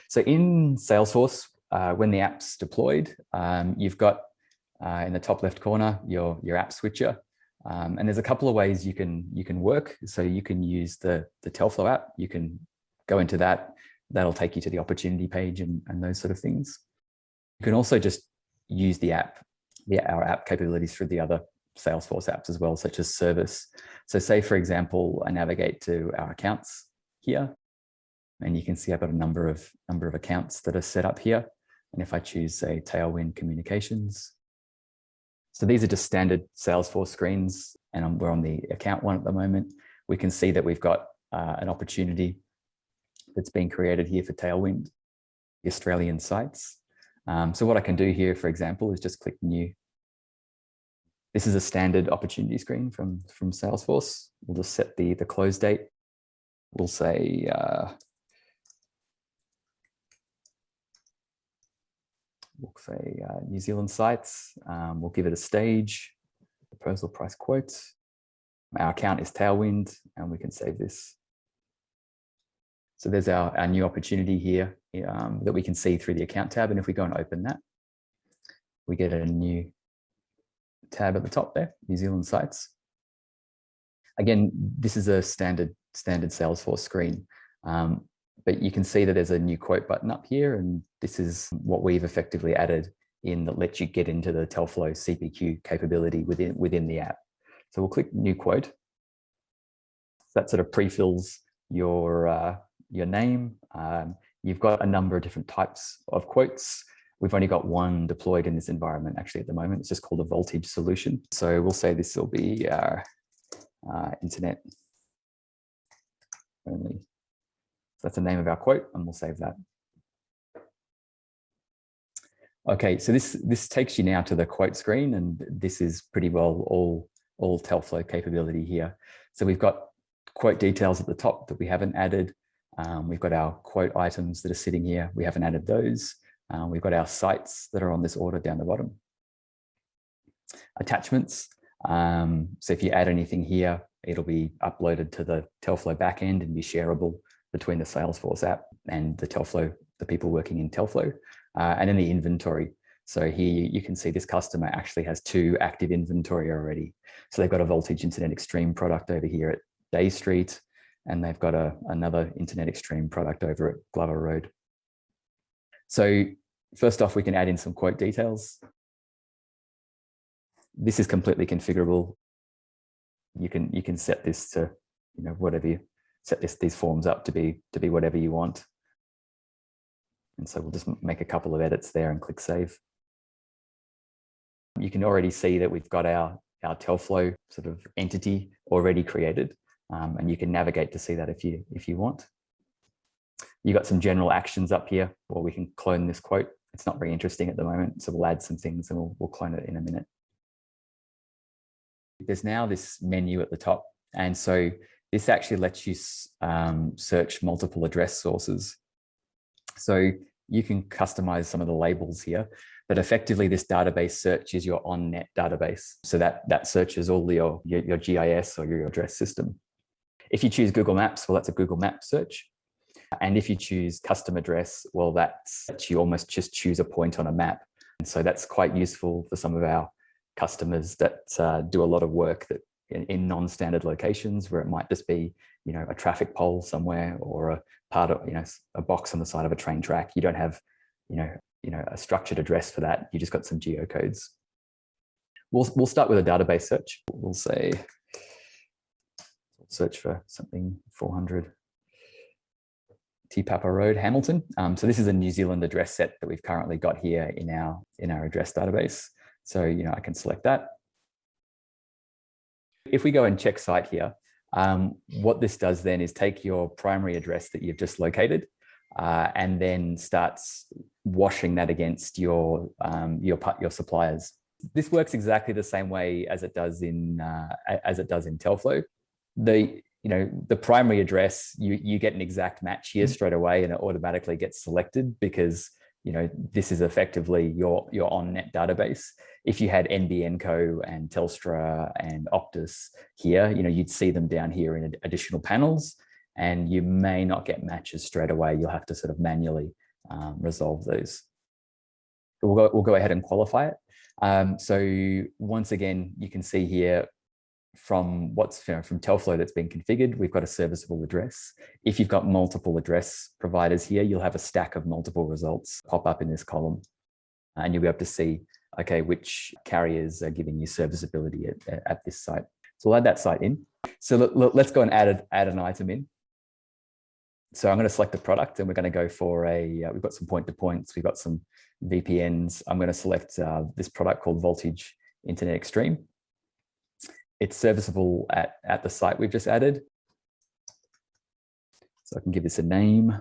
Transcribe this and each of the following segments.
So in Salesforce, when the app's deployed, you've got in the top left corner your app switcher, and there's a couple of ways you can work. So you can use the Telflow app. You can go into that. That'll take you to the opportunity page and those sort of things. You can also just use the app, our app capabilities through the other Salesforce apps as well, such as Service. So say, for example, I navigate to our accounts here, and you can see I've got a number of accounts that are set up here. And if I choose, say, Tailwind Communications, so these are just standard Salesforce screens, and we're on the account one at the moment. We can see that we've got an opportunity that's been created here for Tailwind, the Australian sites. So what I can do here, for example, is just click New. This is a standard opportunity screen from Salesforce. We'll just set the close date. We'll say New Zealand sites. We'll give it a stage, proposal price quote. Our account is Tailwind, and we can save this. So there's our new opportunity here that we can see through the account tab. And if we go and open that, we get a new tab at the top there, New Zealand sites. Again, this is a standard Salesforce screen, but you can see that there's a new quote button up here, and this is what we've effectively added in that lets you get into the Telflow CPQ capability within the app. So we'll click New Quote. That sort of pre-fills your name. You've got a number of different types of quotes. We've only got one deployed in this environment actually at the moment. It's just called a voltage solution. So we'll say this will be our internet only. So that's the name of our quote, and we'll save that. Okay, so this takes you now to the quote screen, and this is pretty well all Telflow capability here. So we've got quote details at the top that we haven't added. We've got our quote items that are sitting here. We haven't added those. We've got our sites that are on this order down the bottom. Attachments. So if you add anything here, it'll be uploaded to the Telflow backend and be shareable between the Salesforce app and the people working in Telflow. And then the inventory. So here you can see this customer actually has 2 active inventory already. So they've got a Voltage Internet Extreme product over here at Day Street, and they've got another Internet Extreme product over at Glover Road. So first off, we can add in some quote details. This is completely configurable. You can set this to, whatever you set these forms up to be whatever you want. And so we'll just make a couple of edits there and click Save. You can already see that we've got our Telflow sort of entity already created, and you can navigate to see that if you want. You've got some general actions up here, or we can clone this quote. It's not very interesting at the moment, so we'll add some things and we'll clone it in a minute. There's now this menu at the top, and so this actually lets you search multiple address sources. So you can customize some of the labels here, but effectively this database search is your on-net database. So that searches all your GIS or your address system. If you choose Google Maps, well, that's a Google Maps search. And if you choose custom address, well, that's you almost just choose a point on a map. And so that's quite useful for some of our customers that do a lot of work that in non-standard locations where it might just be, a traffic pole somewhere or a part of, a box on the side of a train track. You don't have, a structured address for that. You just got some geocodes. We'll start with a database search. We'll say, search for something 400 Papa Road, Hamilton. So this is a New Zealand address set that we've currently got here in our address database. So, I can select that. If we go and check site here, what this does then is take your primary address that you've just located and then starts washing that against your suppliers. This works exactly the same way as it does in Telflow. The primary address, you get an exact match here straight away, and it automatically gets selected because this is effectively your on-net database. If you had NBN Co and Telstra and Optus here, you'd see them down here in additional panels, and you may not get matches straight away. You'll have to sort of manually resolve those. We'll go ahead and qualify it. So once again, you can see here from from Telflow that's been configured, we've got a serviceable address. If you've got multiple address providers here, you'll have a stack of multiple results pop up in this column, and you'll be able to see, okay, which carriers are giving you serviceability at this site. So we'll add that site in. So let's go and add an item in. So I'm going to select the product, and we're going to go for we've got some point-to-points, we've got some VPNs. I'm going to select this product called Voltage Internet Extreme. It's serviceable at the site we've just added. So I can give this a name.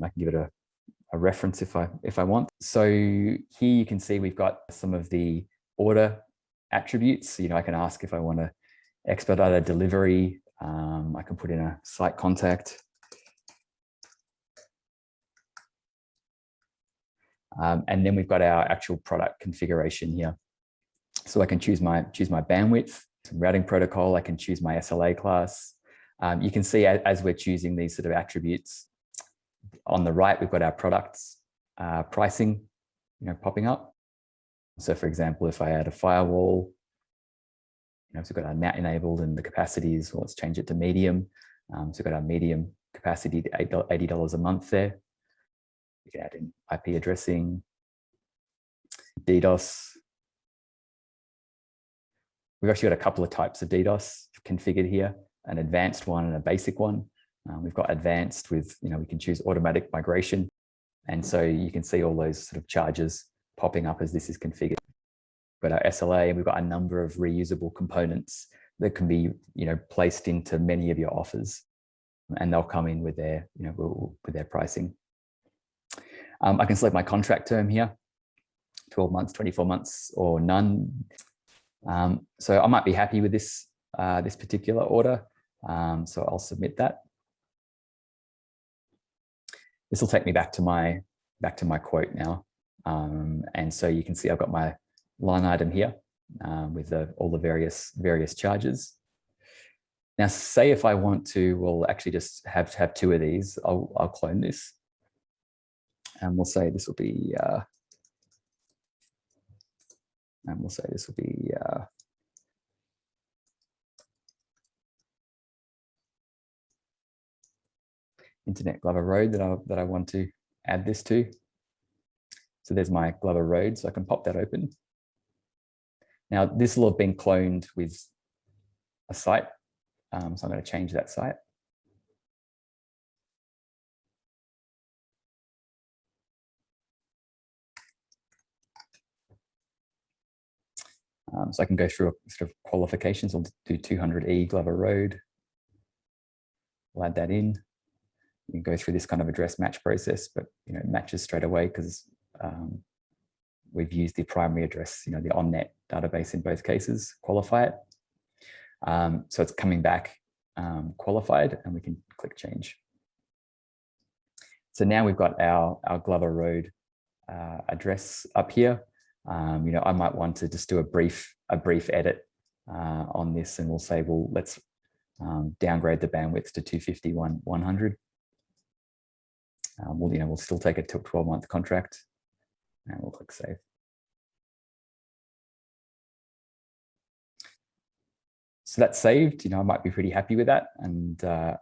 I can give it a reference if I want. So here you can see we've got some of the order attributes. You know, I can ask if I want to expedite a delivery. I can put in a site contact. And then we've got our actual product configuration here. So I can choose my bandwidth, routing protocol. I can choose my SLA class. You can see as we're choosing these sort of attributes, on the right, we've got our products pricing, popping up. So for example, if I add a firewall, so we've got our NAT enabled and the capacity is, well, let's change it to medium. So we've got our medium capacity to $80 a month there. We can add in IP addressing, DDoS. We've actually got a couple of types of DDoS configured here, an advanced one and a basic one. We've got advanced with, we can choose automatic migration. And so you can see all those sort of charges popping up as this is configured. We've got our SLA, and we've got a number of reusable components that can be, placed into many of your offers, and they'll come in with their, with their pricing. I can select my contract term here, 12 months, 24 months, or none. So I might be happy with this, this particular order. So I'll submit that. This will take me back to my quote now. And so you can see I've got my line item here with all the various charges. Now, say if I want to, we'll actually just have two of these. I'll clone this. And we'll say this will be, Internet Glover Road that I want to add this to. So there's my Glover Road, so I can pop that open. Now this will have been cloned with a site, so I'm going to change that site. So I can go through sort of qualifications. I'll do 200E Glover Road. We'll add that in. You can go through this kind of address match process, but it matches straight away because we've used the primary address, the OnNet database in both cases, qualify it. So it's coming back qualified, and we can click change. So now we've got our Glover Road address up here. I might want to just do a brief edit on this, and we'll say, well, let's downgrade the bandwidth to 250, 100. We'll still take a 12-month contract, and we'll click save. So that's saved. I might be pretty happy with that, and I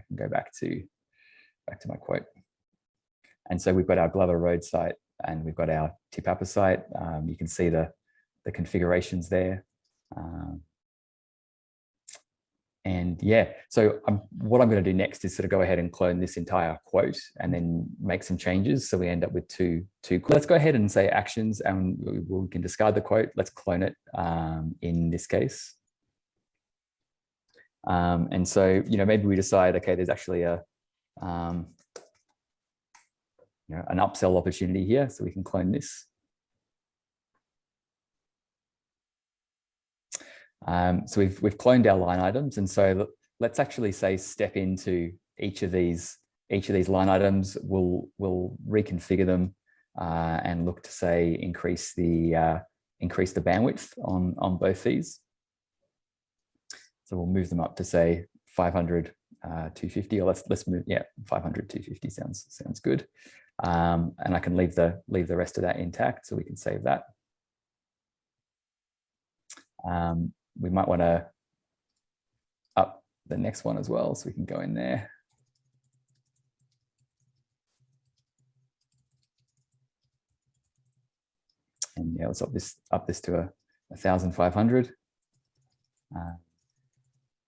can go back to my quote. And so we've got our Glover Road site, and we've got our TPAPA site. You can see the configurations there. And yeah, so what I'm going to do next is sort of go ahead and clone this entire quote and then make some changes. So we end up with two. Let's go ahead and say actions, and we can discard the quote. Let's clone it in this case. And so, maybe we decide, okay, there's actually an upsell opportunity here, so we can clone this. So we've cloned our line items, and so let's actually say step into each of these line items. We'll reconfigure them and look to say increase the bandwidth on both these. So we'll move them up to say 500, 250, or let's move, yeah, 500, 250 sounds good. And I can leave the rest of that intact, so we can save that. We might want to up the next one as well, so we can go in there. And yeah, let's up this to 1,500.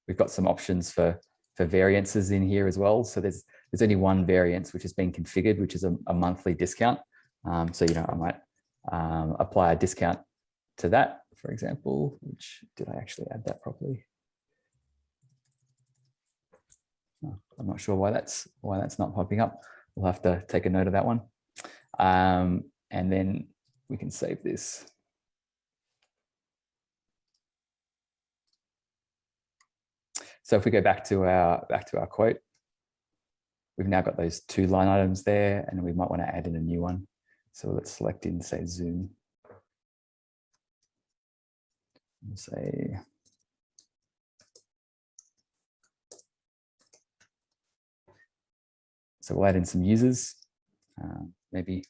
We've got some options for variances in here as well. So there's only one variance which has been configured, which is a monthly discount. So I might apply a discount to that, for example. Which, did I actually add that properly? Oh, I'm not sure why that's not popping up. We'll have to take a note of that one. And then we can save this. So if we go back to our quote, we've now got those 2 line items there, and we might want to add in a new one. So let's select in, say, Zoom. And say, so we'll add in some users, maybe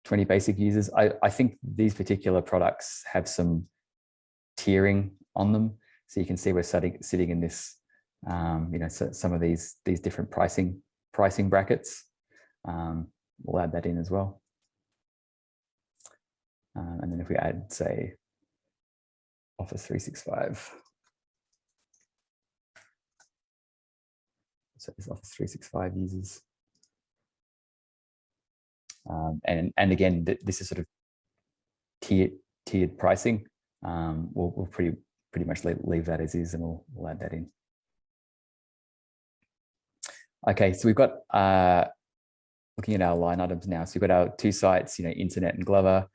20 basic users. I think these particular products have some tiering on them, so you can see we're sitting in this, so some of these different pricing brackets. We'll add that in as well. And then if we add, say, Office 365, so this Office 365 users, and again, this is sort of tiered pricing. We'll pretty much leave that as is, and we'll add that in. Okay, so we've got looking at our line items now. So we've got our 2 sites, Internet and Glover.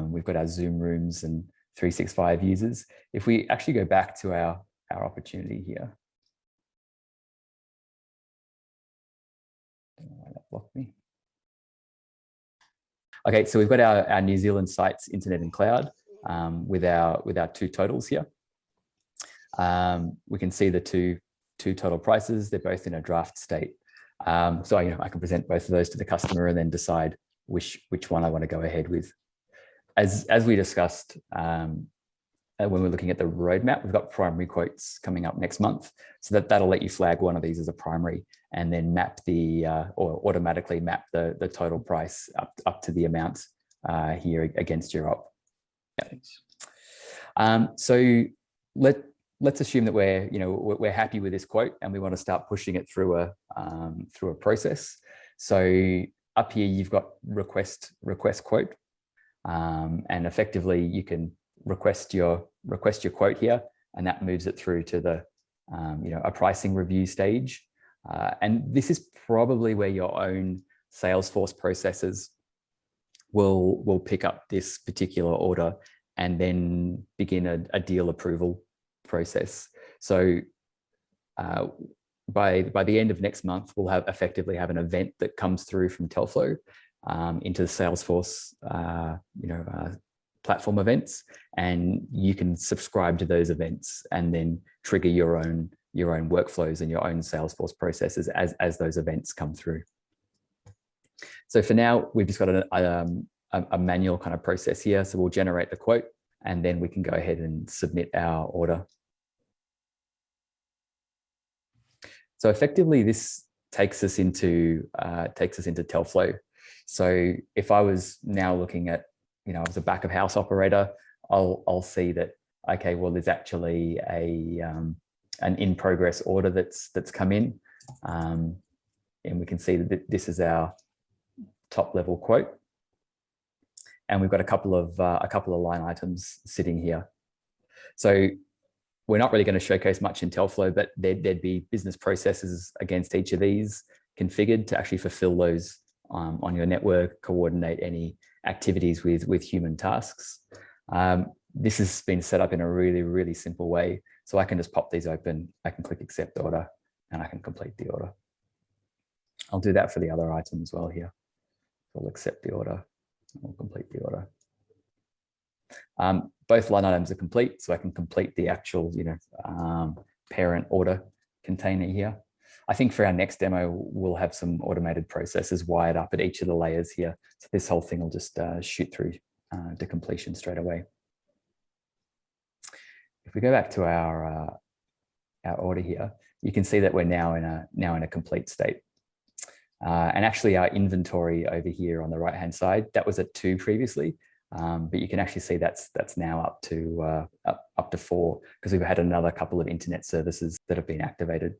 We've got our Zoom rooms and 365 users. If we actually go back to our opportunity here, don't know why that blocked me. Okay, so we've got our New Zealand sites, Internet and Cloud, with our 2 totals here. We can see the two total prices. They're both in a draft state. So I can present both of those to the customer and then decide which one I want to go ahead with. As we discussed when we're looking at the roadmap, we've got primary quotes coming up next month. So that'll let you flag one of these as a primary and then map or automatically map the total price up to the amount here against your op. Yeah. So let's assume that we're happy with this quote and we want to start pushing it through a process. So up here you've got request quote, and effectively you can request your quote here, and that moves it through to the a pricing review stage. And this is probably where your own Salesforce processes will pick up this particular order and then begin a deal approval process. So by the end of next month, we'll effectively have an event that comes through from Telflow into the Salesforce platform events, and you can subscribe to those events and then trigger your own workflows and your own Salesforce processes as those events come through. So for now, we've just got a manual kind of process here. So we'll generate the quote and then we can go ahead and submit our order. So effectively, this takes us into Telflow. So if I was now looking at, as a back of house operator, I'll see that, okay, well, there's actually an in progress order that's come in, and we can see that this is our top level quote, and we've got a couple of line items sitting here. So we're not really going to showcase much in Telflow, but there'd be business processes against each of these configured to actually fulfill those on your network, coordinate any activities with human tasks. This has been set up in a really, really simple way. So I can just pop these open, I can click accept order, and I can complete the order. I'll do that for the other item as well here. So I'll accept the order, and we'll complete the order. both line items are complete, so I can complete the actual, parent order container here. I think for our next demo, we'll have some automated processes wired up at each of the layers here. So this whole thing will just shoot through to completion straight away. If we go back to our order here, you can see that we're now in a complete state. And actually our inventory over here on the right-hand side, that was at 2 previously, but you can actually see that's now up to 4, because we've had another couple of internet services that have been activated.